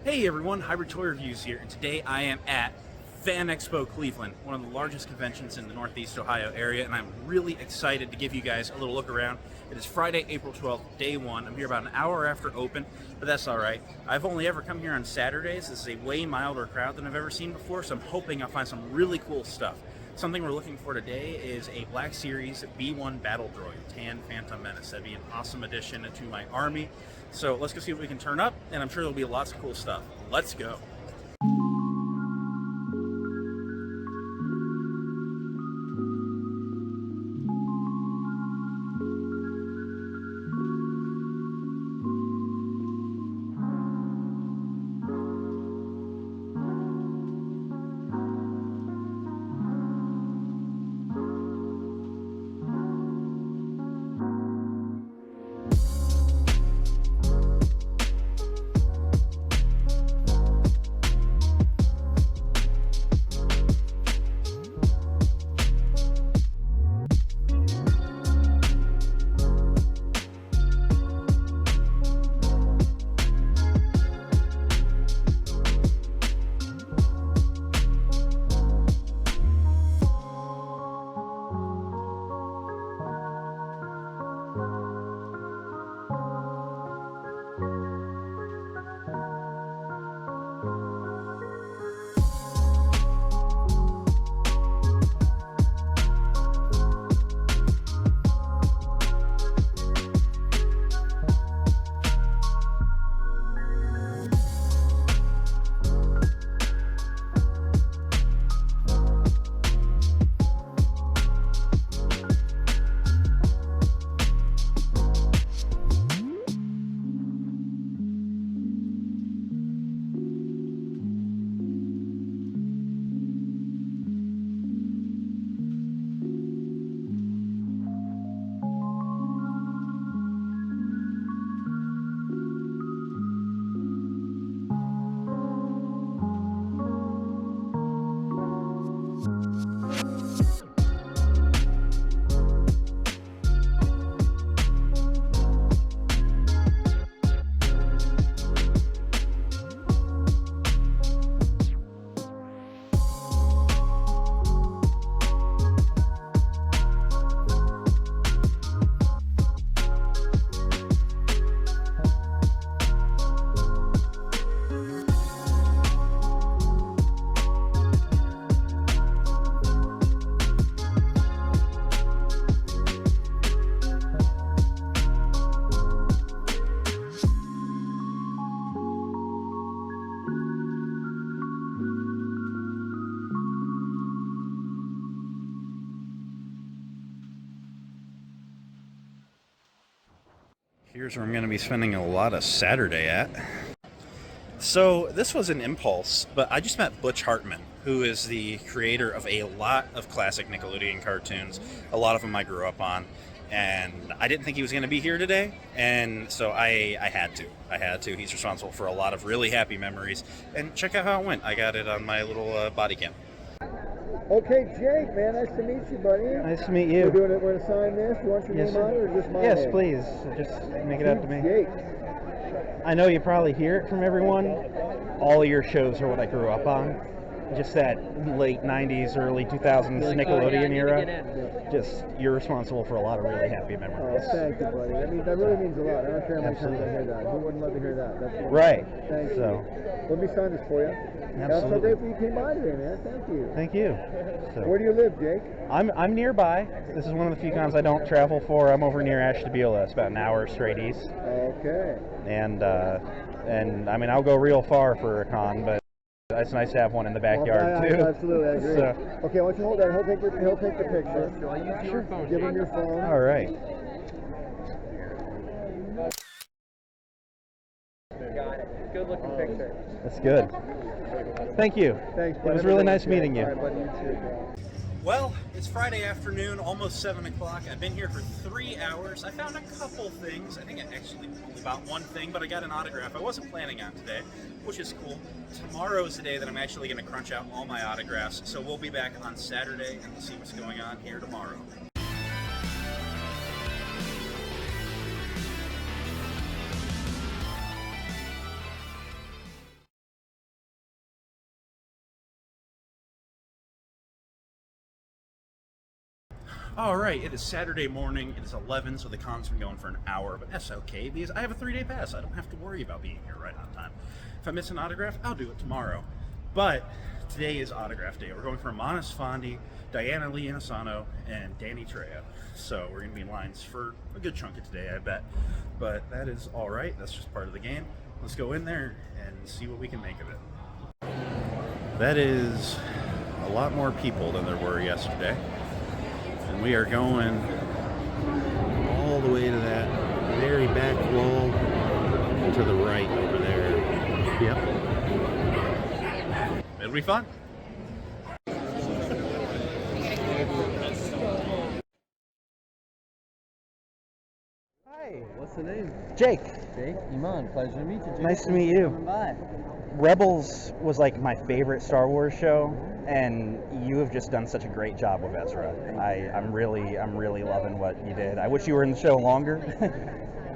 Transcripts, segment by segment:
Hey everyone, Hybrid Toy Reviews here, and today I am at FanExpo Cleveland, one of the largest conventions in the Northeast Ohio area, and I'm really excited to give you guys a little look around. It is Friday, April 12th, day one. I'm here about an hour after open, but that's all right. I've only ever come here on Saturdays. This is a way milder crowd than I've ever seen before, so I'm hoping I'll find some really cool stuff. Something we're looking for today is a Black Series B1 Battle Droid, Tan Phantom Menace. That'd be an awesome addition to my army. So let's go see what we can turn up, and I'm sure there'll be lots of cool stuff. Let's go. Here's where I'm going to be spending a lot of Saturday at. So this was an impulse, but I just met Butch Hartman, who is the creator of a lot of classic Nickelodeon cartoons. A lot of them I grew up on, and I didn't think he was going to be here today, and so I had to. He's responsible for a lot of really happy memories, and check out how it went. I got it on my little body cam. Okay, Jake, man, nice to meet you, buddy. Nice to meet you. We're going to sign this. You want your name on it or just my name? Yes, please. Just make it up to me. Jake. I know you probably hear it from everyone. All of your shows are what I grew up on. Just that late 90s, early 2000s Nickelodeon era. Just, you're responsible for a lot of really happy memories. Oh, thank you, buddy. I mean, that really means a lot. I don't care how many times I hear that. Who wouldn't love to hear that? That's right. Thank you. Let me sign this for you. Absolutely. I'm so grateful you came by today, man. Thank you. Thank you. So, where do you live, Jake? I'm nearby. This is one of the few cons I don't travel for. I'm over near Ashtabula. It's about an hour straight east. Okay. And I mean, I'll go real far for a con, but it's nice to have one in the backyard too. Absolutely, I agree. So, okay, I want you to hold that. He'll take the picture. I'll use your phone. Give him your phone. All right. Got it. Good looking picture. That's good. Thank you. Thanks, It was really nice meeting you. All right, buddy, you too. Well, it's Friday afternoon, almost 7 o'clock. I've been here for 3 hours. I found a couple things. I think I actually only bought one thing, but I got an autograph I wasn't planning on today, which is cool. Tomorrow is the day that I'm actually going to crunch out all my autographs, so we'll be back on Saturday and we'll see what's going on here tomorrow. All right, it is Saturday morning. It is 11, so the con's been going for an hour, but that's okay because I have a 3-day pass. I don't have to worry about being here right on time. If I miss an autograph, I'll do it tomorrow. But today is autograph day. We're going for Manas Fondi, Diana Lee Inasano, and Danny Trejo. So we're going to be in lines for a good chunk of today, I bet. But that is all right. That's just part of the game. Let's go in there and see what we can make of it. That is a lot more people than there were yesterday. And we are going all the way to that very back wall to the right over there. Yep. It'll be fun. Hi, What's the name? Jake. Jake. Iman. Pleasure to meet you, Jake. Nice to meet you. Coming by. Rebels was like my favorite Star Wars show, and you have just done such a great job with Ezra. I'm really loving what you did. I wish you were in the show longer,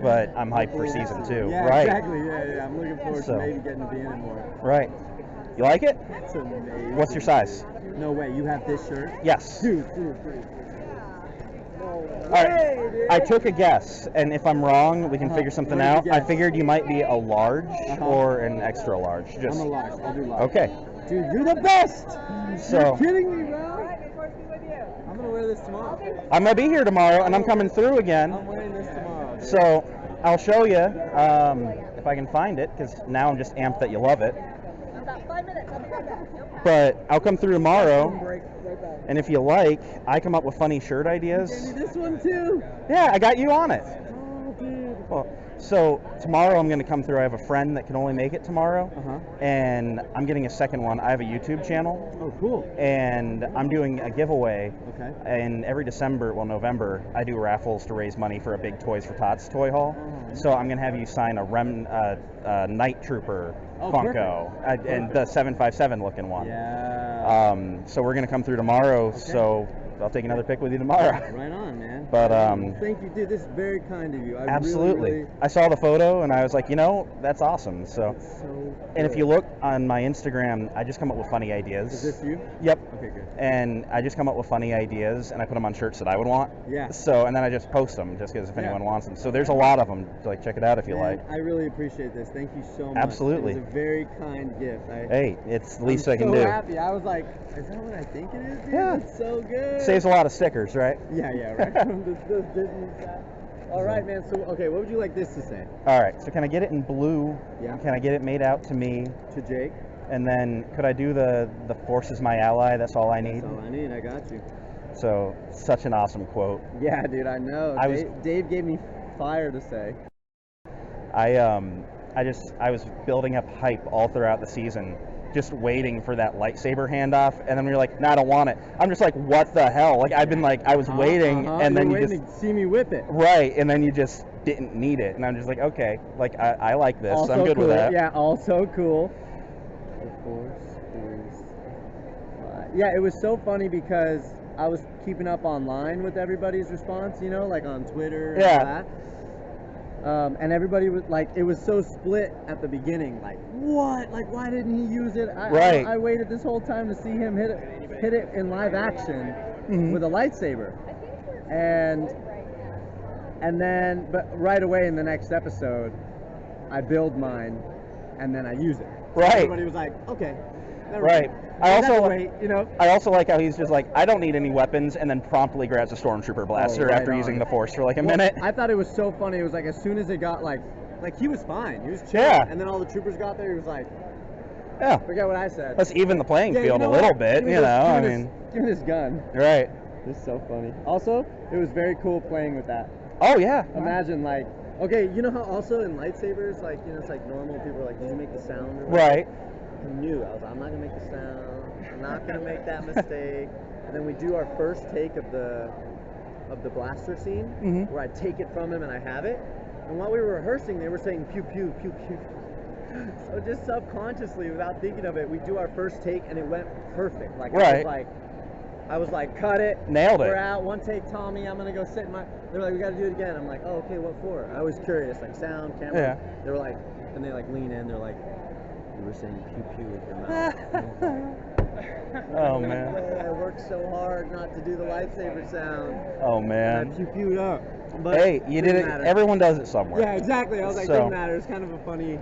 but I'm hyped for season 2. Yeah, right. exactly. Yeah. I'm looking forward So- to maybe getting to be in it more. Right. You like it? It's amazing. What's your size? No way. You have this shirt? Yes. Dude. All right. I took a guess, and if I'm wrong, we can figure something What did out. you I guess? figure you might be a large or an extra large. I'm Just a large. I'll do large. okay. Dude, you're the best. So- You're kidding me, bro? I'm gonna wear this tomorrow. I'm gonna be here tomorrow, and I'm coming through again. I'm wearing this tomorrow. Dude. So I'll show you if I can find it, because now I'm just amped that you love it. About 5 minutes. I'll be right back. But I'll come through tomorrow, Break right back. and if you like, I come up with funny shirt Gave ideas. me this one too. Yeah, I got you on it. Oh, dude. Well, so tomorrow I'm going to come through. I have a friend that can only make it tomorrow, and I'm getting a second one. I have a YouTube channel, Oh, cool. and I'm doing a giveaway. Okay. And every November, I do raffles to raise money for a big Toys for Tots toy haul. So I'm going to have you sign a Night Trooper Oh, Funko, and the 757 looking one. Yeah. So we're going to come through tomorrow, so I'll take another pic with you tomorrow. Right on, man. But, thank you, dude. This is very kind of you. I Absolutely. Really, I saw the photo and I was like, that's awesome. So, it's so and if good. you look on my Instagram, I just come up with funny ideas. Is this you? Yep. Okay, good. And I just come up with funny ideas and I put them on shirts that I would want. Yeah. So, and then I just post them just because if Yeah. anyone wants them. So there's a lot of them. Like, check it out if you Man, like. I really appreciate this. Thank you so much. Absolutely. It was a very kind gift. Hey, it's the least I'm I can so do. happy. I was like, is that what I think it is? Dude? Yeah. It's so good. Saves a lot of stickers, right? Yeah, right. From the Disney side. All right, man. So, okay, what would you like this to say? All right. So can I get it in blue? Yeah. Can I get it made out to me? To Jake? And then could I do the force is my ally? That's all I need. That's all I need. I got you. So such an awesome quote. Yeah, dude, I know. I was- Dave gave me fire to say. I was building up hype all throughout the season, just waiting for that lightsaber handoff, and then we were like, "No, I don't want it." I'm just like, "What the hell?" Like I've been like, I was waiting, and then You're you waiting just to see me whip it. right, and then you just didn't need it, and I'm just like, okay, like I like this, Also I'm good cool. with that. Yeah, also cool. The Force is. Yeah, it was so funny because I was keeping up online with everybody's response, you know, like on Twitter and Yeah. all that. And everybody was like, it was so split at the beginning. Like, what? Like, why didn't he use it? Right. I waited this whole time to see him hit it in live action with a lightsaber, and then, but right away in the next episode, I build mine, and then I use it. Right. Everybody was like, okay. never Right. mind. I Just have also to wait, you know. I also like how he's just like, I don't need any weapons, and then promptly grabs a stormtrooper blaster right after on. using the force for like a Well, minute. I thought it was so funny. It was like as soon as it got like he was fine. He was chill. Yeah. And then all the troopers got there. He was like, Yeah. forget what I said. Let's even the playing Yeah, you field know a little what? bit, Give me you this- know. I give me mean, this- give me this gun. right. It's so funny. Also, it was very cool playing with that. Oh yeah. Imagine like, okay, you know how also in lightsabers, like, you know, it's like normal people are like, did you make the sound? Or whatever? Right. I knew. I was like, I'm not gonna make the sound. I'm not gonna make that mistake. And then we do our first take of the blaster scene, where I take it from him and I have it. And while we were rehearsing, they were saying pew pew pew pew. So just subconsciously, without thinking of it, we do our first take and it went perfect. Like Right. I was like, cut it. Nailed it. We're out. One take, Tommy. I'm gonna go sit in my. They're like, we gotta do it again. I'm like, oh, okay, what for? I was curious, like sound, camera. Yeah. They were like, and they like lean in. They're like, you were saying pew pew with your mouth. Oh man. I worked so hard not to do the lightsaber sound. Oh And man. I pew-pewed up. But Hey, you did it. matter. Everyone does it somewhere. Yeah, exactly. I was like, So- didn't matter. It's kind of a funny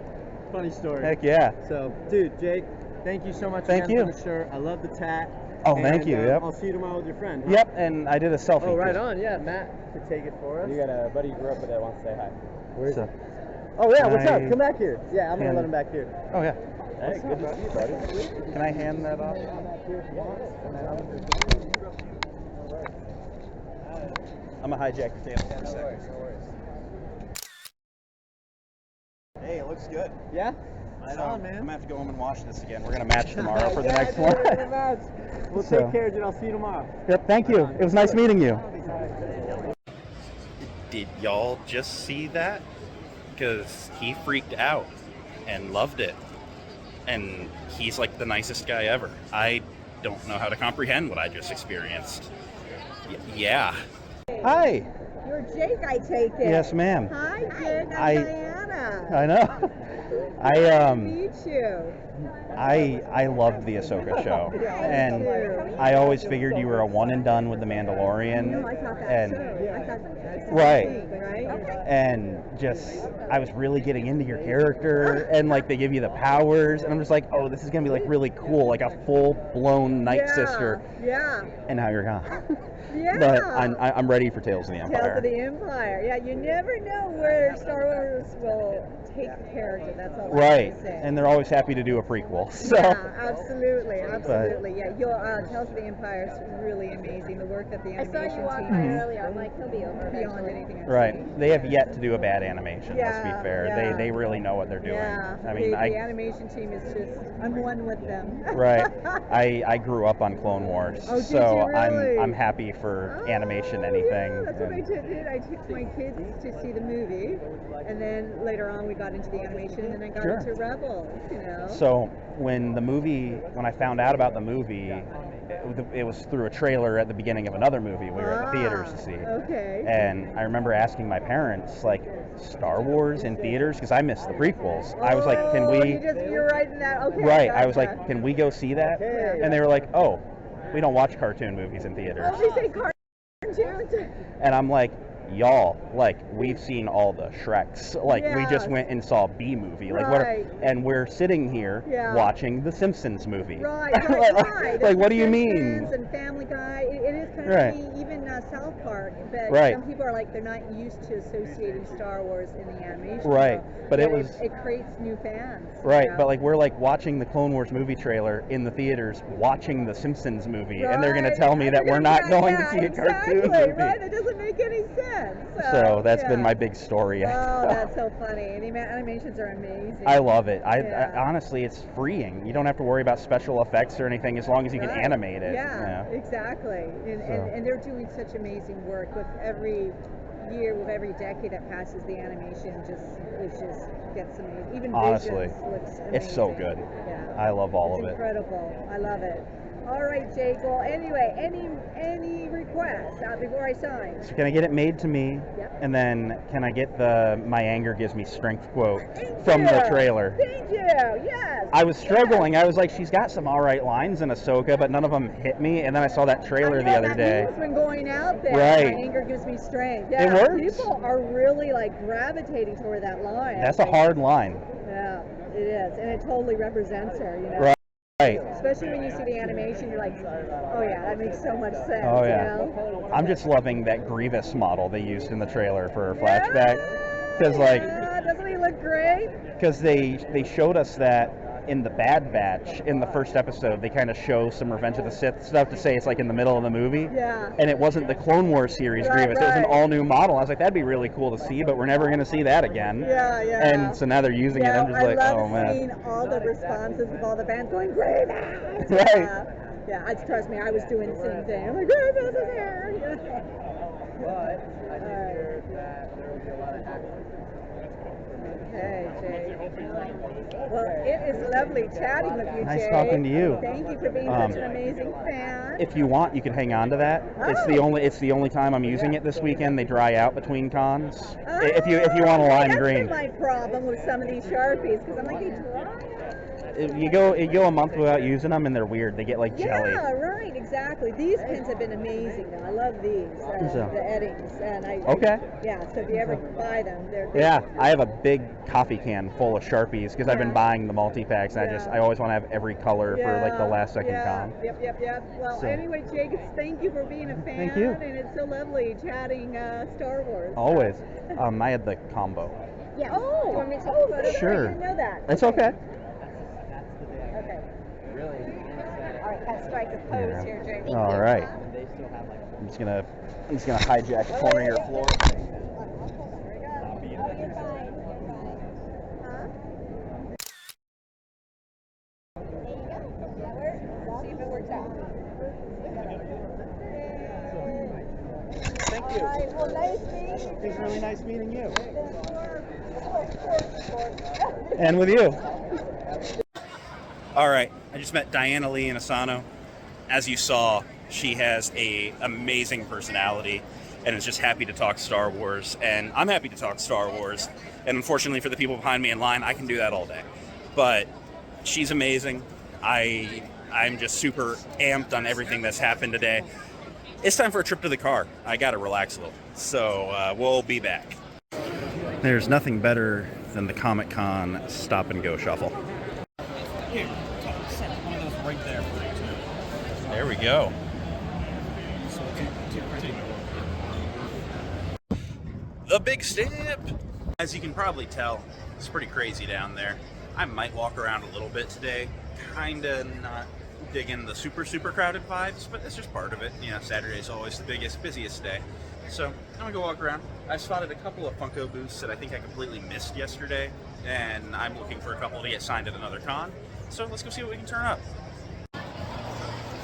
story. Heck yeah. So, dude, Jake, thank you so much Thank again you. for the shirt. I love the tat. Oh, thank you, yep. I'll see you tomorrow with your friend. Huh? Yep, and I did a selfie. Oh, right on. Yeah, Matt could take it for us. You got a buddy you grew up with that wants to say hi. Where is So- it? Oh, yeah, what's up? I- Come back here. Yeah, I'm going to and- let him back here. Oh yeah. Hey, good to see you, buddy. Can I hand that off? I'm gonna hijack your table for a second. Hey, it looks good. Yeah? So, Right on, man. I'm gonna have to go home and watch this again. We're gonna match tomorrow for the Yeah, next dude, one. we're gonna match. Well, So- take care, dude. I'll see you tomorrow. Yep, thank you. It was nice meeting you. Did y'all just see that? Because he freaked out and loved it. And he's like the nicest guy ever. I don't know how to comprehend what I just experienced. Yeah. Hi. You're Jake, I take it. Yes, ma'am. Hi, Jake. I'm I- Diana. I know. Nice to I meet you. I loved the Ahsoka show, and too. I always figured you were a one and done with the Mandalorian, No, I thought that and too. I thought that's Right. right? Okay. and just I was really getting into your character, and like they give you the powers, and I'm just like, oh, this is gonna be like really cool, like a full blown Night Yeah, Sister, Yeah. and now you're gone. Yeah. But I'm ready for Tales of the Empire. Tales of the Empire. Yeah, you never know where Star Wars will take the character. That's all Right, I can say. and they're always happy to do a prequel. So Yeah, absolutely, absolutely. Yeah, your Tales of the Empire is really amazing. The work that the I saw animation you walk team by has earlier. I'm like, he'll be over beyond eventually. anything I've right, seen. they have yet to do a bad animation. Let's be Yeah, fair. yeah. They really know what they're doing. Yeah, I mean, the animation team is just, I'm one with them. right. I grew up on Clone Wars, Oh, did so you really? I'm happy for Oh, animation anything. Yeah, that's what I and- did. I took my kids to see the movie, and then later on we got into the animation, and then I got Sure. into Rebels. You know. So when I found out about the movie, it was through a trailer at the beginning of another movie we were at the theaters to see. Okay. And I remember asking my parents, like, Star Wars in theaters? Because I missed the prequels. I was like, can Oh, we... You're right in that. Okay. Right, I was gotcha. like, can we go see that? And they were like, oh, we don't watch cartoon movies in theaters. Oh, they say cartoons. And I'm like, y'all, like, we've seen all the Shreks. Like, we just Yes. went and saw B movie. Like, Right. and we're sitting here Yeah. watching the Simpsons movie. Right, like, right. like, what do you Simpsons mean? And Family Guy. It is kind Right. of even South Park, but Right. some people are like they're not used to associating Star Wars in the animation. Right, show. but it was- it creates new fans. you Right, know? but like we're like watching the Clone Wars movie trailer in the theaters, watching the Simpsons movie, and they're gonna Right. tell me that we're not going to see a exactly, cartoon movie. Right, that doesn't make any sense. So that's yeah. been my big story. Oh, that's so funny. And the animations are amazing. I love it. I Yeah. honestly, it's freeing. You don't have to worry about special effects or anything as long as you can Right. animate it. Yeah, exactly. And they're doing such amazing work with every year, with every decade that passes. The animation it just gets amazing. Even Honestly, Visions looks amazing. it's so good. Yeah, I love all it's of it. incredible. I love it. All right, Jake. Well, anyway, any requests before I sign? So can I get it made to me? Yep. And then can I get the "My anger gives me strength" quote Thank from the you. trailer? Thank you. Yes. I was yes. struggling. I was like, she's got some all right lines in Ahsoka, but none of them hit me. And then I saw that trailer I the know, other that day. meme's been going out there. Right. My anger gives me strength. It Yeah, works. people are really like gravitating toward that line. That's a hard line. Yeah, it is, and it totally represents her. You know. Right. Right. Especially when you see the animation, you're like, oh yeah, that makes so much sense. Oh yeah. You know? I'm just loving that Grievous model they used in the trailer for her flashback. Because like, Yeah, doesn't he look great? because they showed us that in the Bad Batch in the first episode, they kind of show some Revenge of the Sith stuff to say it's like in the middle of the movie. Yeah. And it wasn't the Clone Wars series Right, Grievous. It was an right. all new model. I was like, that'd be really cool to see, but we're never going to see that again. Yeah, yeah. And so now they're using it. Yeah, I'm just I like, love oh man. seeing all the responses of all the fans going, Grievous! Right. Yeah, trust me, I was doing the same thing. I'm like, Grievous is here! But I think that there will be a lot of action. Okay, Jay. Well, it is lovely chatting with you, Nice Jay. talking to you. Thank you for being such an amazing fan. If you want, you can hang on to that. It's the only time I'm using it this weekend. They dry out between cons. If you want a lime That's green. been my problem with some of these Sharpies, because I'm like, they dry. you go a month without using them, and they're weird. They get like jelly. Yeah, right, exactly. These pins have been amazing, though. I love these, the Eddings. And yeah, so if you ever buy them, they're great. Yeah, I have a big coffee can full of Sharpies because I've been buying the multi-packs, and I always want to have every color for like the last second con. Yep. Well, anyway, Jake, thank you for being a fan. Thank you. And it's so lovely chatting Star Wars. Always. I had the combo. Yeah. Oh, do you want me to take a photo? Sure. I didn't know that. It's okay. Okay. Really? All right, let's strike a pose here, Jake. All right. And they still have like. I'm just gonna hijack the corner of your floor. See if it works out. Thank you. All right, well, nice meeting you. It's really nice meeting you. And with you. All right, I just met Diana Lee in Asano. As you saw, she has a amazing personality and is just happy to talk Star Wars. And I'm happy to talk Star Wars. And unfortunately for the people behind me in line, I can do that all day. But she's amazing. I'm just super amped on everything that's happened today. It's time for a trip to the car. I gotta relax a little. So we'll be back. There's nothing better than the Comic-Con stop and go shuffle. Here, set one of those right there for you too. There we go. The big step. As you can probably tell, it's pretty crazy down there. I might walk around a little bit today. Kinda not digging the super crowded vibes, but that's just part of it. You know, Saturday's always the busiest day. So I'm gonna go walk around. I spotted a couple of Funko booths that I think I completely missed yesterday, and I'm looking for a couple to get signed at another con. So let's go see what we can turn up.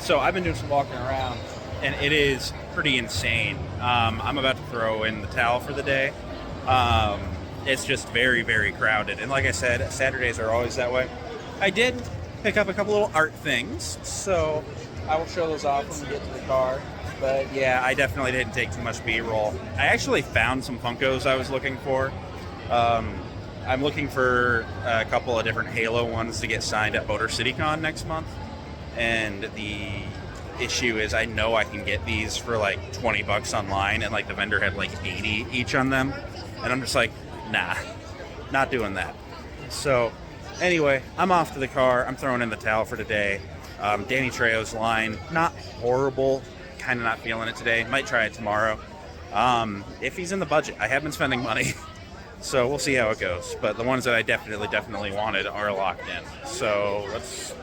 So I've been doing some walking around, and it is pretty insane. I'm about to throw in the towel for the day. It's just very crowded, and like I said, Saturdays are always that way. I did pick up a couple little art things, so I will show those off when we get to the car. But yeah, I definitely didn't take too much B-roll. I actually found some Funkos I was looking for. I'm looking for a couple of different Halo ones to get signed at Motor City Con next month. And the issue is I know I can get these for like $20 online, and like the vendor had like 80 each on them. And I'm just like, nah, not doing that. So anyway, I'm off to the car. I'm throwing in the towel for today. Danny Trejo's line, not horrible. Kind of not feeling it today. Might try it tomorrow. If he's in the budget. I have been spending money. So we'll see how it goes. But the ones that I definitely wanted are locked in. So let's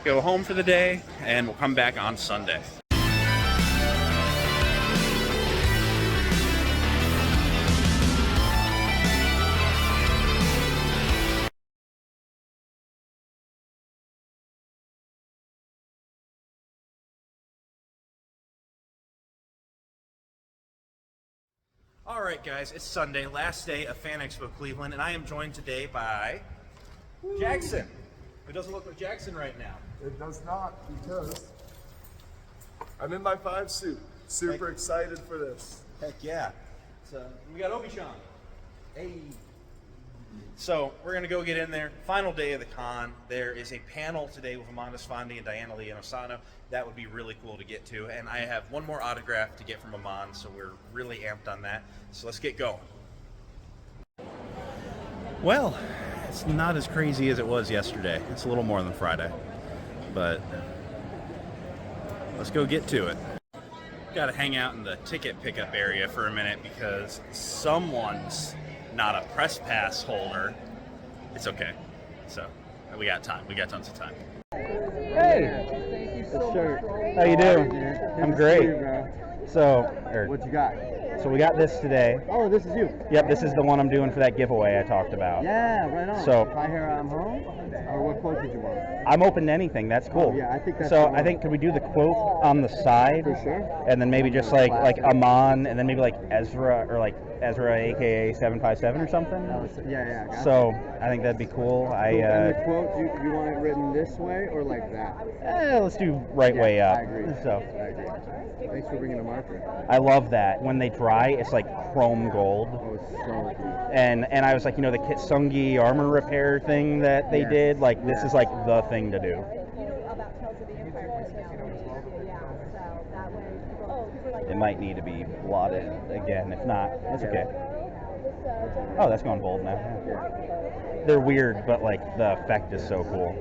go home for the day, and we'll come back on Sunday. All right, guys, it's Sunday, last day of FanExpo Cleveland, and I am joined today by Jackson. It doesn't look like Jackson right now. It does not, because I'm in my 5 suit. Super excited for this. Heck yeah. So we got Obi-Sean. Hey. So we're going to go get in there. Final day of the con. There is a panel today with Amanda Sfondi and Diana Lee and Asano. That would be really cool to get to. And I have one more autograph to get from Amanda, so we're really amped on that. So let's get going. Well, it's not as crazy as it was yesterday. It's a little more than Friday. But let's go get to it. Got to hang out in the ticket pickup area for a minute because someone's not a press pass holder. It's okay. So we got time. We got tons of time. Hey, Sure. how you doing? I'm great. So, What you got? so we got this today. Oh, this is you. Yep, this is the one I'm doing for that giveaway I talked about. Yeah, right on. So- if I hear I'm home, or what quote did you want? I'm open to anything. That's cool. Oh, yeah, I think that's so. the one. I think could we do the quote on the side? For sure. And then maybe just like Amon, and then maybe like Ezra, or like Ezra, aka 757 or something. Yeah, gotcha. So I think that'd be cool. And the quote, you want it written this way or like that? Let's do right way up. I agree. So I agree. Thanks for bringing a marker. I love that when they drop dry, it's like chrome gold. Oh, it's so cool. And I was like, you know, the Kitsungi armor repair thing that they Yes. did, like this Yes. is like the thing to do. You know about Tales of the Empire personality? Yeah, so that way. It might need to be blotted again. If not, that's okay. Oh, that's going bold now. Yeah. They're weird, but like the effect is so cool.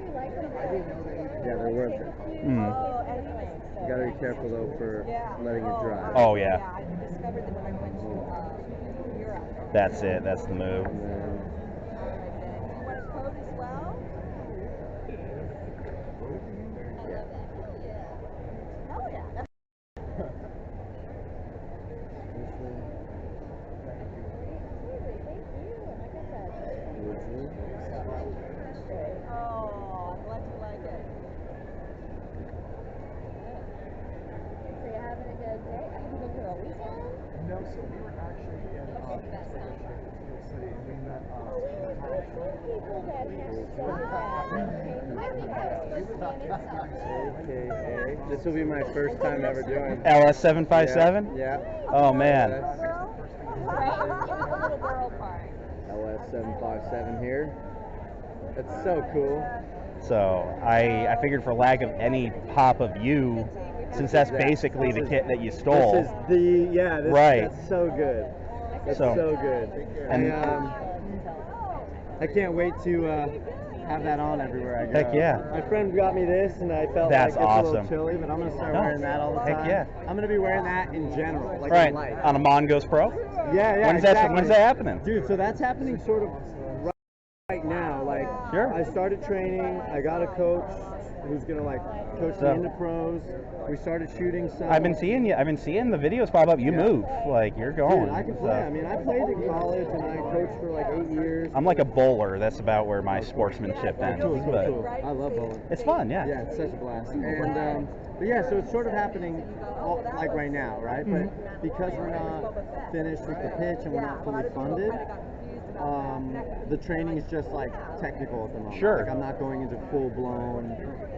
Yeah, they're worth it. You gotta be careful though for letting it dry. Oh yeah. Yeah, I discovered them when I went to Europe. That's it. That's the move. And then, You want a coat as well? Oh yeah. That's Oh, I'm glad you like it. So you're having a good day? Have you been here a weekend? No, so we were actually in City. We met People that have said that might be AKA. This will be my first time ever doing. LS757. Yeah. Oh man. Little girl part. LS757 here. That's so cool. So I figured for lack of any pop of you, since that's basically the kit that you stole. This is the Right. That's so good. That's So- so good. and- I can't wait to have that on everywhere I go. Heck yeah. My friend got me this, and I felt That's like it's a awesome. little chilly, but I'm gonna start No. wearing that all the Heck time. yeah. I'm gonna be wearing that in general, like Right in life. on a Mongoose Pro. Yeah, When's exactly. that happening? Dude, so that's happening sort of right now. Like, Sure. I started training. I got a coach who's gonna like coach So- me into pros. We started shooting some. I've been seeing you. I've been seeing the videos pop up. You Yeah. move like you're going. Dude, I can so- play. I mean, I played in college and I coached for like 8 years. I'm like a bowler. That's about where my sportsmanship ends. Cool, cool, But cool. I love bowling. it's fun, yeah. Yeah, it's such a blast. And but yeah, so it's sort of happening like right now, right? Mm-hmm. But because we're not finished with the pitch and we're not fully funded, the training is just like technical at the moment. Sure. Like I'm not going into full blown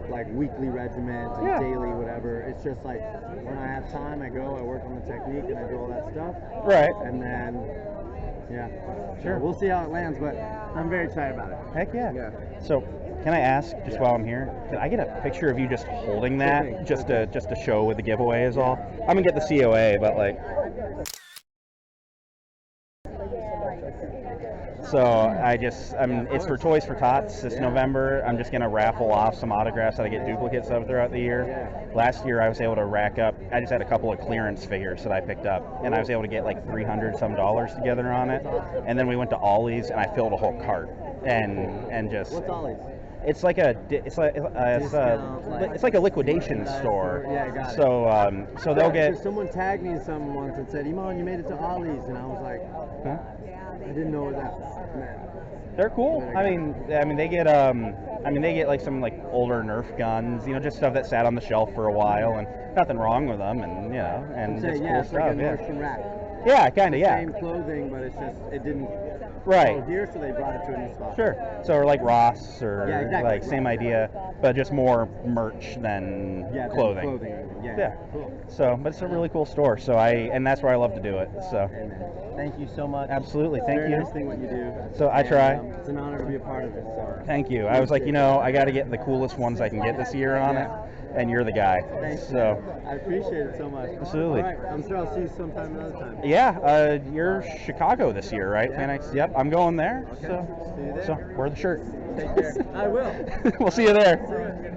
like weekly regiment and Yeah. daily whatever. It's just like when I have time, I go, I work on the technique, and I do all that stuff. Right. And then yeah, Sure. So we'll see how it lands, but I'm very excited about it. Heck yeah. Yeah. So, can I ask, just while I'm here, can I get a picture of you just holding that, Sure thing. just to show with the giveaway is all? I'm gonna get the COA, but like. So it's for Toys for Tots this November. I'm just gonna raffle off some autographs that I get duplicates of throughout the year. Last year I was able to rack up. I just had a couple of clearance figures that I picked up, and I was able to get like $300 some together on it. And then we went to Ollie's and I filled a whole cart and just. What's Ollie's? It's like it's like a liquidation store. Yeah, I got it. So they'll get. Because someone tagged me in something once and said, Iman, you made it to Ollie's. And I was like, Huh? I didn't know what that meant. They're cool. I mean they get like some like older Nerf guns, just stuff that sat on the shelf for a while, and nothing wrong with them, and and So, it's yeah, cool it's stuff. like a Yeah, Nordstrom rack. yeah, kind of, yeah. Same clothing, but it didn't Right. go here, so they brought it to a new spot. Sure. So or like Ross or Yeah, exactly. like same idea, but just more merch than Yeah, clothing. Yeah. Yeah. Cool. So, but it's a really cool store. So and that's where I love to do it. So, Hey, man. Thank you so much. absolutely, It's thank very you. nice thing what you do. So I And, try. It's an honor to be a part of it. So. Thank you. I was like, I got to get the coolest ones I can get this year on it, and you're the guy. Thanks. So, I appreciate it so much. Absolutely. All right. I'm sure I'll see you sometime another time. yeah, you're Chicago this year, right? Yeah. FanEx. Yep, I'm going there. Okay. So, See you there. so wear the shirt. Take care. I will. We'll see you there.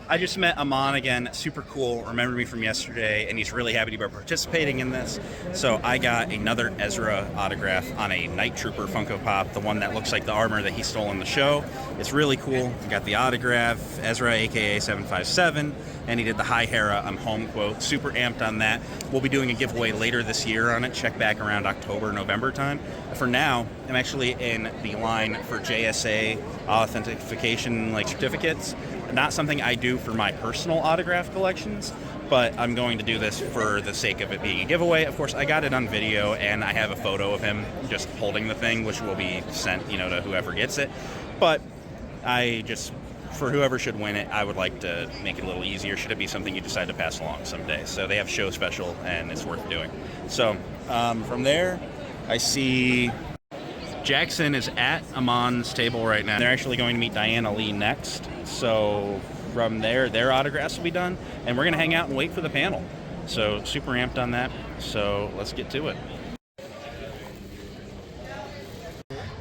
I just met Aman again, super cool, remembered me from yesterday, and he's really happy to be participating in this. So I got another Ezra autograph on a Night Trooper Funko Pop, the one that looks like the armor that he stole in the show. It's really cool. I got the autograph, Ezra aka 757, and he did the Hi Hera, I'm home quote. Super amped on that. We'll be doing a giveaway later this year on it. Check back around October, November time. For now, I'm actually in the line for JSA authentication certificates. Not something I do for my personal autograph collections, but I'm going to do this for the sake of it being a giveaway. Of course, I got it on video, and I have a photo of him just holding the thing, which will be sent, to whoever gets it. But I just for whoever should win it, I would like to make it a little easier. Should it be something you decide to pass along someday? So they have show special, and it's worth doing. So from there, I see Jackson is at Amon's table right now. They're actually going to meet Diana Lee next. So from there, their autographs will be done, and we're going to hang out and wait for the panel. So super amped on that. So let's get to it.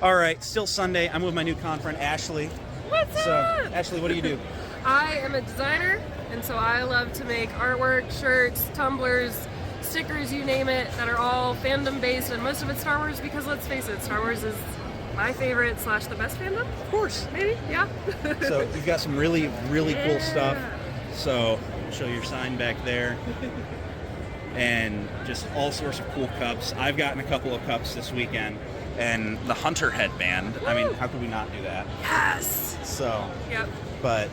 All right, still Sunday. I'm with my new con friend, Ashley. What's So, up? Ashley, what do you do? I am a designer, and so I love to make artwork, shirts, tumblers, stickers, you name it, that are all fandom based, and most of it's Star Wars because let's face it, Star Wars is my favorite / the best fandom. Of course. Maybe, yeah. So you've got some really, really cool stuff. So I'll show your sign back there. And just all sorts of cool cups. I've gotten a couple of cups this weekend. And the Hunter headband. I mean, how could we not do that? Yes! So, Yep. but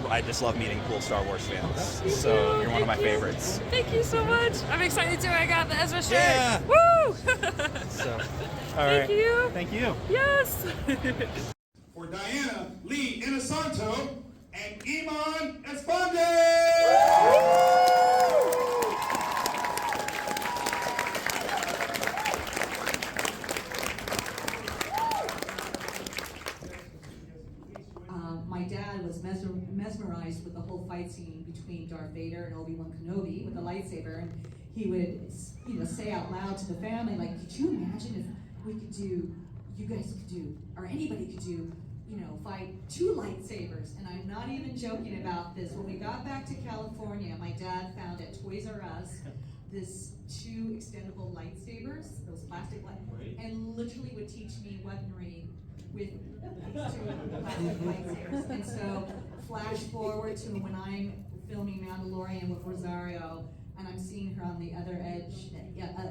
I just love meeting cool Star Wars fans. Me So too. you're one of my Thank you. favorites. Thank you so much. I'm excited too. I got the Ezra shirt. Yeah. Woo! So, all Thank right. you. Thank you. Yes. For Diana Lee Inosanto and Iman Esponde! My dad was mesmerized with the whole fight scene between Darth Vader and Obi-Wan Kenobi with the lightsaber, and he would, say out loud to the family, like, could you imagine if we could do, you guys could do, or anybody could do, fight 2 lightsabers? And I'm not even joking about this. When we got back to California, my dad found at Toys R Us this 2 extendable lightsabers, those plastic and literally would teach me weaponry with these 2 plastic lightsabers. And so, flash forward to when I'm filming Mandalorian with Rosario, and I'm seeing her on the other edge,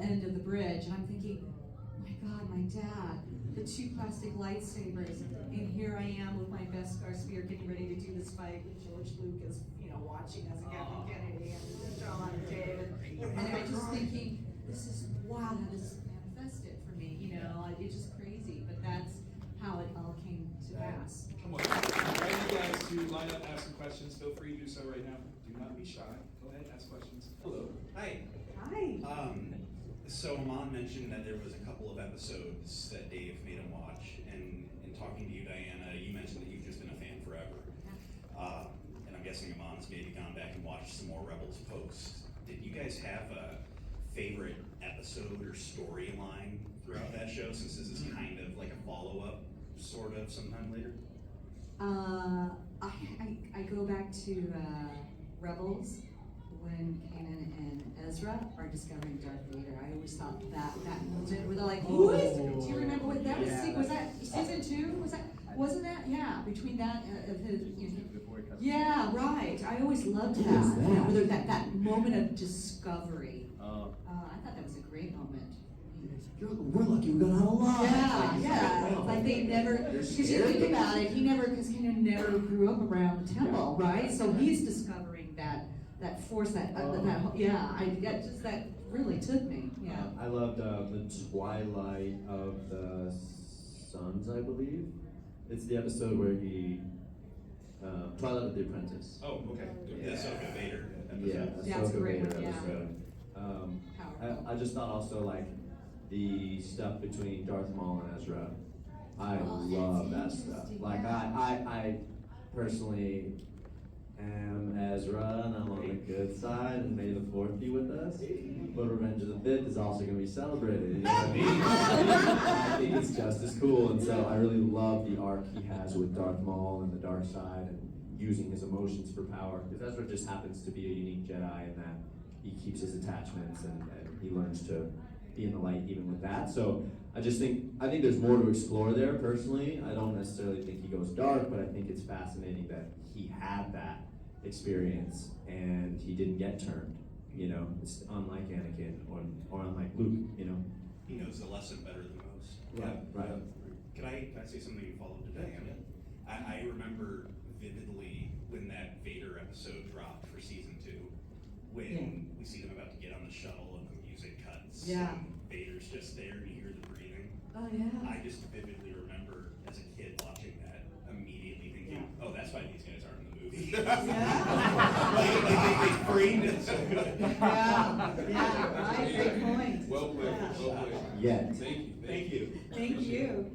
end of the bridge, and I'm thinking, my God, my dad, the 2 plastic lightsabers, and here I am with my Beskar spear getting ready to do this fight with George Lucas, watching as a Kathleen Kennedy and John and David, and I'm just thinking, this is, wow, that is manifested for me, it's just crazy, but that's how it all came to pass. Come on. I invite you guys to line up, ask some questions. Feel free to do so right now. Do not be shy. Go ahead, ask questions. Hello. Hi. Hi. So Amon mentioned that there was a couple of episodes that Dave made him watch, and in talking to you, Diana, you mentioned that you've just been a fan forever. And I'm guessing Amon's maybe gone back and watched some more Rebels posts. Did you guys have a favorite episode or storyline throughout that show, since this is kind of like a follow-up, sort of, sometime later? I go back to Rebels when Kanan and Ezra are discovering Darth Vader. I always thought that moment where they're like, who is? Do you remember what that was? Was that season 2? Wasn't that? Yeah, between that of his. Yeah, right. I always loved that. That moment of discovery. I thought that was a great moment. We're lucky we got out alive. Yeah. Like they never, because you think about it, because Kanan never grew up around the temple, right? So he's discovering that force, that really took me. Yeah. I loved the Twilight of the Suns, I believe. It's the episode where he Twilight of the Apprentice. Oh, okay. Yeah. The Ahsoka Vader episode. Yeah, That's a Ahsoka great Vader one, yeah. episode. I just thought also like the stuff between Darth Maul and Ezra. I love that stuff. Like I personally am Ezra, and I'm on the good side, and may the 4th be with us. But Revenge of the 5th is also going to be celebrated. You know what I mean? I think it's just as cool, and so I really love the arc he has with Darth Maul and the dark side, and using his emotions for power. Because Ezra just happens to be a unique Jedi in that he keeps his attachments, and he learns to be in the light even with that. So I think there's more to explore there personally. I don't necessarily think he goes dark, but I think it's fascinating that he had that experience and he didn't get turned. It's unlike Anakin or unlike Luke. He knows the lesson better than most. Right. Can I say something you followed today? I remember vividly when that Vader episode dropped for season 2, when we see them about to get on the shuttle and the music cuts. Yeah. And Vader's just there and you hear the breathing. Oh yeah. I just vividly remember as a kid watching that, immediately thinking, Oh, that's why these guys aren't in the movie. Yeah. They framed it so good. Yeah, right, great point. Well played. Yeah. Well played. Yeah. Thank you. Thank you.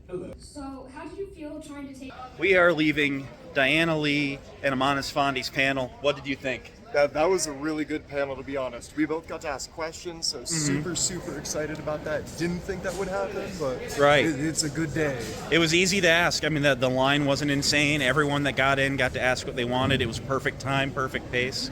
Hello. So, how did you feel trying to take? We are leaving Diana Lee and Amon Esfandi's panel. What did you think? That was a really good panel, to be honest. We both got to ask questions, so super excited about that. Didn't think that would happen, but Right. it's a good day. It was easy to ask. I mean, the line wasn't insane. Everyone that got in got to ask what they wanted. It was perfect time, perfect pace,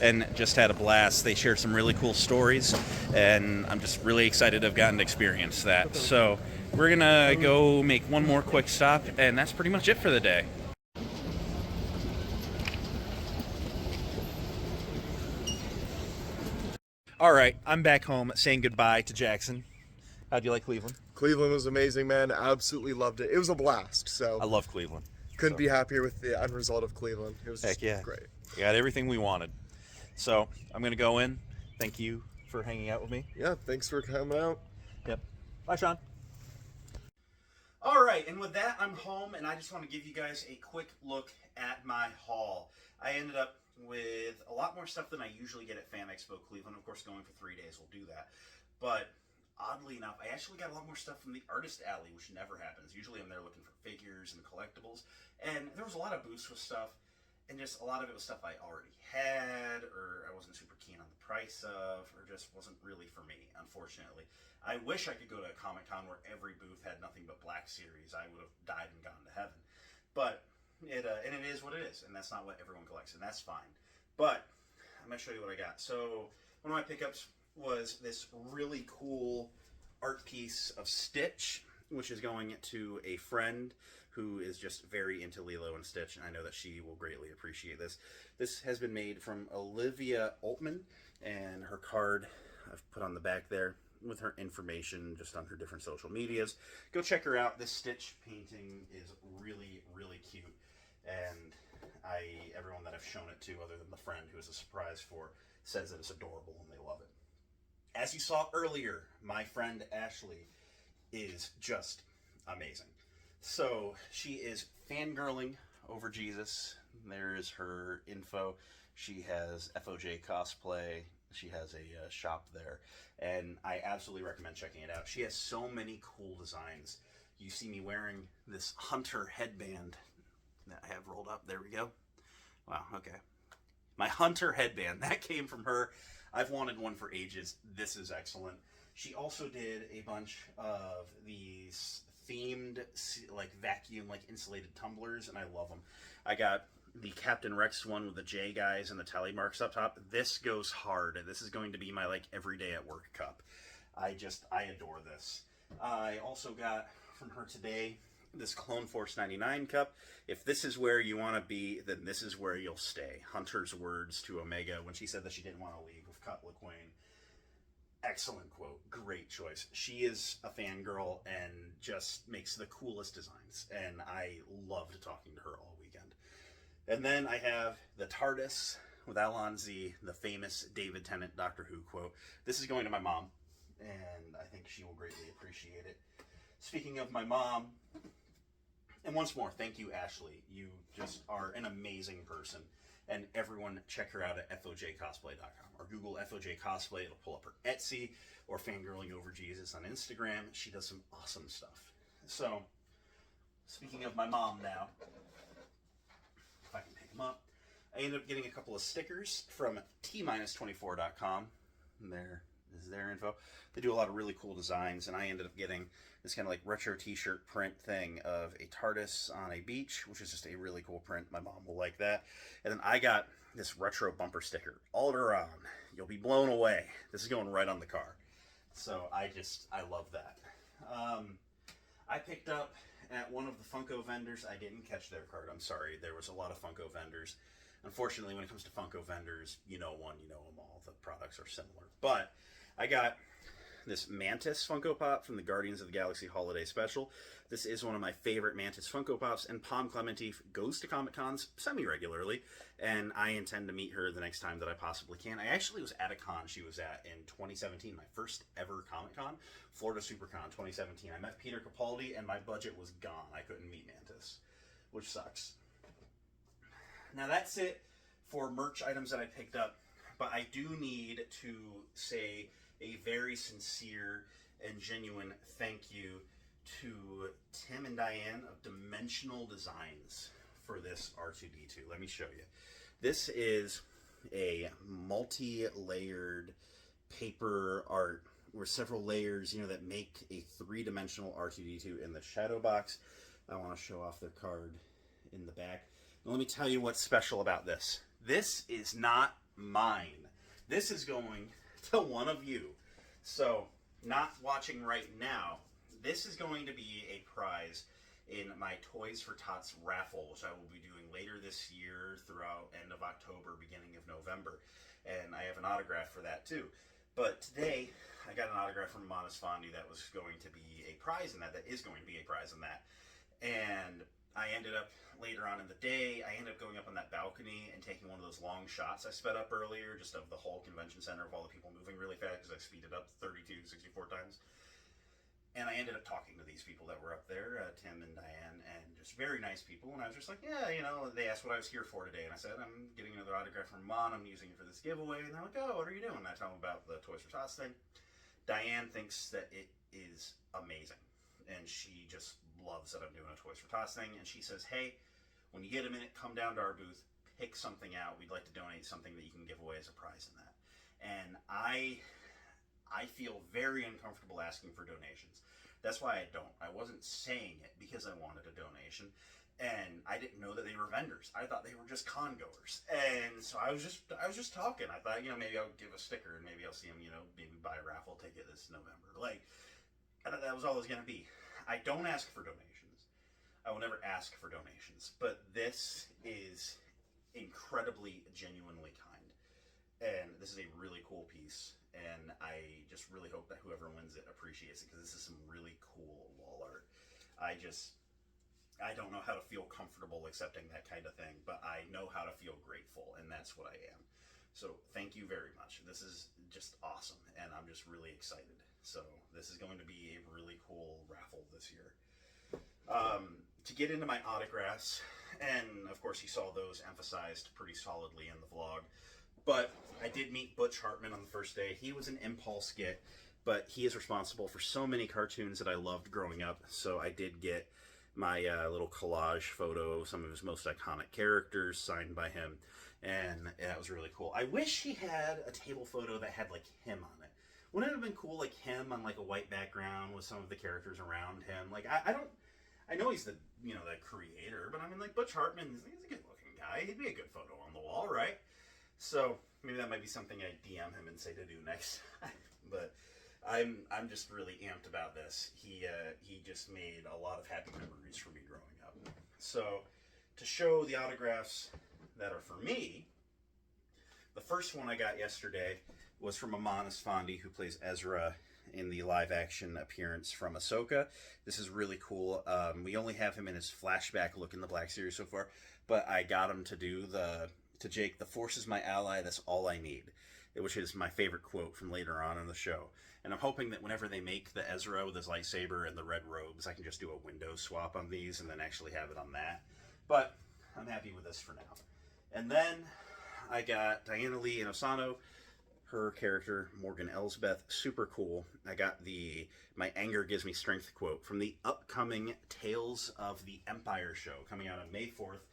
and just had a blast. They shared some really cool stories, and I'm just really excited to have gotten to experience that. So we're going to go make one more quick stop, and that's pretty much it for the day. All right, I'm back home saying goodbye to Jackson. How'd you like Cleveland? Cleveland was amazing, man. Absolutely loved it. It was a blast. I So love Cleveland. couldn't be happier with the end result of Cleveland. It was Heck yeah. great. We got everything we wanted. So I'm going to go in. Thank you for hanging out with me. Yeah, thanks for coming out. Yep. Bye, Sean. All right, and with that, I'm home, and I just want to give you guys a quick look at my haul. I ended up with a lot more stuff than I usually get at FanExpo Cleveland. Of course, going for 3 days will do that. But oddly enough, I actually got a lot more stuff from the Artist Alley, which never happens. Usually I'm there looking for figures and collectibles. And there was a lot of booths with stuff, and just a lot of it was stuff I already had, or I wasn't super keen on the price of, or just wasn't really for me, unfortunately. I wish I could go to a Comic-Con where every booth had nothing but Black Series. I would have died and gone to heaven. But it is what it is, and that's not what everyone collects, and that's fine. But I'm going to show you what I got. So one of my pickups was this really cool art piece of Stitch, which is going to a friend who is just very into Lilo and Stitch, and I know that she will greatly appreciate this. This has been made from Olivia Altman, and her card I've put on the back there with her information just on her different social medias. Go check her out. This Stitch painting is really, really cute, and everyone that I've shown it to, other than the friend who is a surprise for, says that it's adorable and they love it. As you saw earlier, my friend Ashley is just amazing. So she is fangirling over Jesus. There's her info. She has FOJ cosplay. She has a shop there, and I absolutely recommend checking it out. She has so many cool designs. You see me wearing this hunter headband that I have rolled up. There we go. Wow, okay. My hunter headband, that came from her. I've wanted one for ages. This is excellent. She also did a bunch of these themed, like vacuum, like insulated tumblers, and I love them. I got the Captain Rex one with the J guys and the tally marks up top. This goes hard. This is going to be my like everyday at work cup. I adore this. I also got from her today this Clone Force 99 cup. If this is where you want to be, then this is where you'll stay. Hunter's words to Omega when she said that she didn't want to leave with Cut LaQuaine. Excellent quote. Great choice. She is a fangirl and just makes the coolest designs, and I loved talking to her all weekend. And then I have the TARDIS with Alonzi, the famous David Tennant Doctor Who quote. This is going to my mom, and I think she will greatly appreciate it. Speaking of my mom, and once more, thank you, Ashley. You just are an amazing person. And everyone, check her out at FOJcosplay.com or Google FOJ Cosplay. It'll pull up her Etsy or Fangirling Over Jesus on Instagram. She does some awesome stuff. So, speaking of my mom now, if I can pick them up, I ended up getting a couple of stickers from T-24.com. There is their info. They do a lot of really cool designs, and I ended up getting this kind of like retro t-shirt print thing of a TARDIS on a beach, which is just a really cool print. My mom will like that. And then I got this retro bumper sticker, Alderaan. You'll be blown away. This is going right on the car. So I love that. I picked up at one of the Funko vendors. I didn't catch their card. I'm sorry. There was a lot of Funko vendors. Unfortunately, when it comes to Funko vendors, you know one, you know them all. The products are similar. But I got this Mantis Funko Pop from the Guardians of the Galaxy Holiday Special. This is one of my favorite Mantis Funko Pops, and Palm Clemente goes to Comic-Cons semi-regularly, and I intend to meet her the next time that I possibly can. I actually was at a con she was at in 2017, my first ever Comic-Con, Florida SuperCon 2017. I met Peter Capaldi, and my budget was gone. I couldn't meet Mantis, which sucks. Now that's it for merch items that I picked up, but I do need to say a very sincere and genuine thank you to Tim and Diane of Dimensional Designs for this R2-D2. Let me show you. This is a multi-layered paper art with several layers, that make a three-dimensional R2-D2 in the shadow box. I want to show off their card in the back. Now, let me tell you what's special about this. This is not mine. This is going to one of you. So, not watching right now, this is going to be a prize in my Toys for Tots raffle, which I will be doing later this year throughout end of October, beginning of November. And I have an autograph for that too. But today, I got an autograph from Monis Fondi that was going to be a prize in that is going to be a prize in that. And I ended up, later on in the day, I ended up going up on that balcony and taking one of those long shots I sped up earlier, just of the whole convention center, of all the people moving really fast, because I speeded up 64 times. And I ended up talking to these people that were up there, Tim and Diane, and just very nice people. And I was just like, yeah, they asked what I was here for today. And I said, I'm getting another autograph from Mon. I'm using it for this giveaway. And they're like, oh, what are you doing? And I tell them about the Toys for Tots thing. Diane thinks that it is amazing. And she just loves that I'm doing a Toys for Tots thing. And she says, hey, when you get a minute, come down to our booth, pick something out. We'd like to donate something that you can give away as a prize in that. And I feel very uncomfortable asking for donations. That's why I don't. I wasn't saying it because I wanted a donation, and I didn't know that they were vendors. I thought they were just con goers, and so I was just talking. I thought, maybe I'll give a sticker, and maybe I'll see them, maybe buy a raffle ticket this November. I thought that was all it was going to be. I don't ask for donations. I will never ask for donations, but this is incredibly, genuinely kind, and this is a really cool piece. And I just really hope that whoever wins it appreciates it, because this is some really cool wall art. I don't know how to feel comfortable accepting that kind of thing, but I know how to feel grateful, and that's what I am. So thank you very much. This is just awesome, and I'm just really excited. So this is going to be a really cool raffle this year. To get into my autographs, and of course you saw those emphasized pretty solidly in the vlog, but I did meet Butch Hartman on the first day. He was an Impulse get, but he is responsible for so many cartoons that I loved growing up. So I did get my little collage photo of some of his most iconic characters signed by him, and that was really cool. I wish he had a table photo that had him on it. Wouldn't it have been cool, him on a white background with some of the characters around him? I know he's the the creator, but I mean Butch Hartman, he's a good looking guy. He'd be a good photo on the wall, right? So maybe that might be something I DM him and say to do next time. But I'm just really amped about this. He just made a lot of happy memories for me growing up. So to show the autographs that are for me, the first one I got yesterday was from Monis Fondi, who plays Ezra in the live-action appearance from Ahsoka. This is really cool. We only have him in his flashback look in the Black Series so far, but I got him to do to Jake, "The Force is my ally, that's all I need," which is my favorite quote from later on in the show. And I'm hoping that whenever they make the Ezra with his lightsaber and the red robes, I can just do a window swap on these and then actually have it on that. But I'm happy with this for now. And then I got Diana Lee and Osano, her character, Morgan Elsbeth, super cool. I got "My anger gives me strength" quote from the upcoming Tales of the Empire show coming out on May 4th.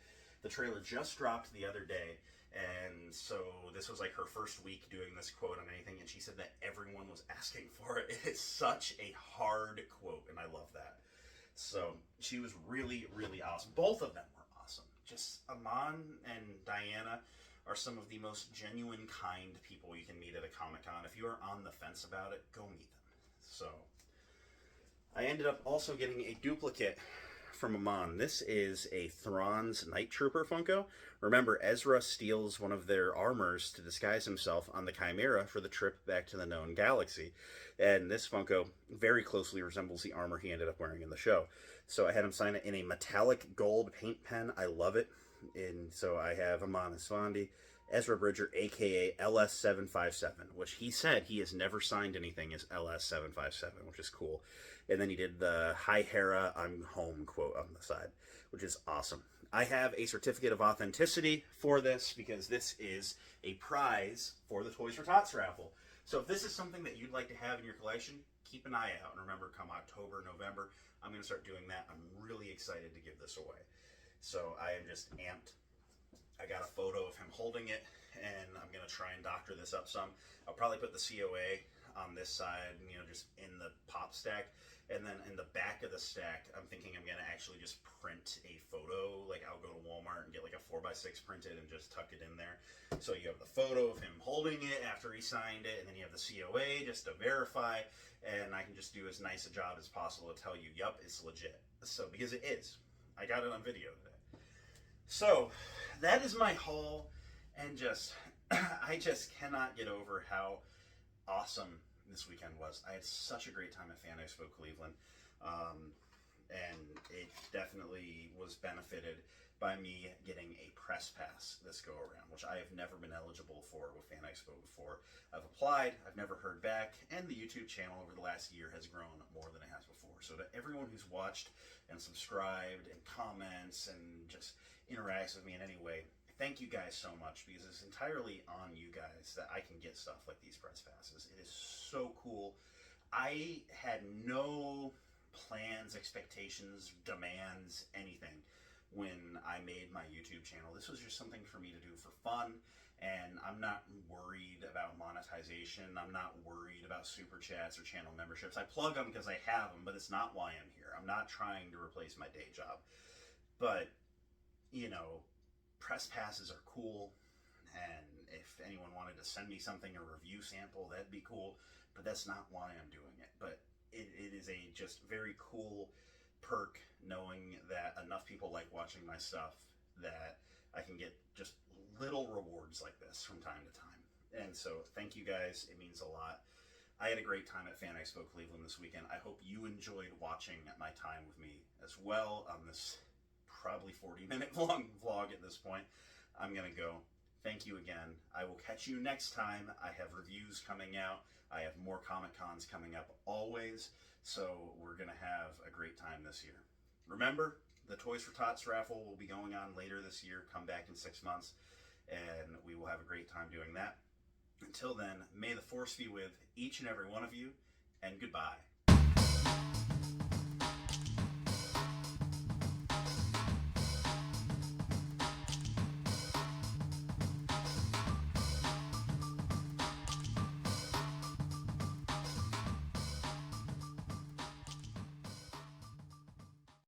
The trailer just dropped the other day, and so this was her first week doing this quote on anything, and she said that everyone was asking for it. It is such a hard quote, and I love that. So she was really, really awesome. Both of them were awesome. Just Amon and Diana are some of the most genuine, kind people you can meet at a Comic-Con. If you are on the fence about it, go meet them. So I ended up also getting a duplicate from Amon. This is a Thrawn's Night Trooper Funko. Remember, Ezra steals one of their armors to disguise himself on the Chimera for the trip back to the known galaxy. And this Funko very closely resembles the armor he ended up wearing in the show. So I had him sign it in a metallic gold paint pen. I love it. And so I have Amon Fondi Ezra Bridger, aka LS757, which he said he has never signed anything as LS757, which is cool. And then he did the "Hi Hera, I'm home" quote on the side, which is awesome. I have a certificate of authenticity for this because this is a prize for the Toys for Tots raffle. So if this is something that you'd like to have in your collection, keep an eye out. And remember, come October, November, I'm going to start doing that. I'm really excited to give this away. So I am just amped. I got a photo of him holding it, and I'm going to try and doctor this up some. I'll probably put the COA on this side, just in the pop stack. And then in the back of the stack, I'm thinking I'm going to actually just print a photo. Like, I'll go to Walmart and get like a 4x6 printed and just tuck it in there. So you have the photo of him holding it after he signed it, and then you have the COA just to verify. And I can just do as nice a job as possible to tell you, yup, it's legit. So, because it is. I got it on video today. So, that is my haul, and I just cannot get over how awesome this weekend was. I had such a great time at FanExpo Cleveland, and it definitely was benefited by me getting a press pass this go around, which I have never been eligible for with FanExpo before. I've applied, I've never heard back, and the YouTube channel over the last year has grown more than it has before. So to everyone who's watched and subscribed and comments and just interacts with me in any way, thank you guys so much, because it's entirely on you guys that I can get stuff like these press passes. It is so cool. I had no plans, expectations, demands, anything when I made my YouTube channel. This was just something for me to do for fun, and I'm not worried about monetization. I'm not worried about super chats or channel memberships. I plug them because I have them, but it's not why I'm here. I'm not trying to replace my day job. But, press passes are cool, and if anyone wanted to send me something, a review sample, that'd be cool, but that's not why I'm doing it. But it is a just very cool perk knowing that enough people like watching my stuff that I can get just little rewards like this from time to time. And so thank you guys, it means a lot. I had a great time at FanExpo Cleveland this weekend. I hope you enjoyed watching my time with me as well on this probably 40-minute long vlog at this point. I'm gonna go. Thank you again. I will catch you next time. I have reviews coming out. I have more Comic Cons coming up always. So we're gonna have a great time this year. Remember, the Toys for Tots raffle will be going on later this year. Come back in 6 months, and we will have a great time doing that. Until then, may the Force be with each and every one of you, and goodbye.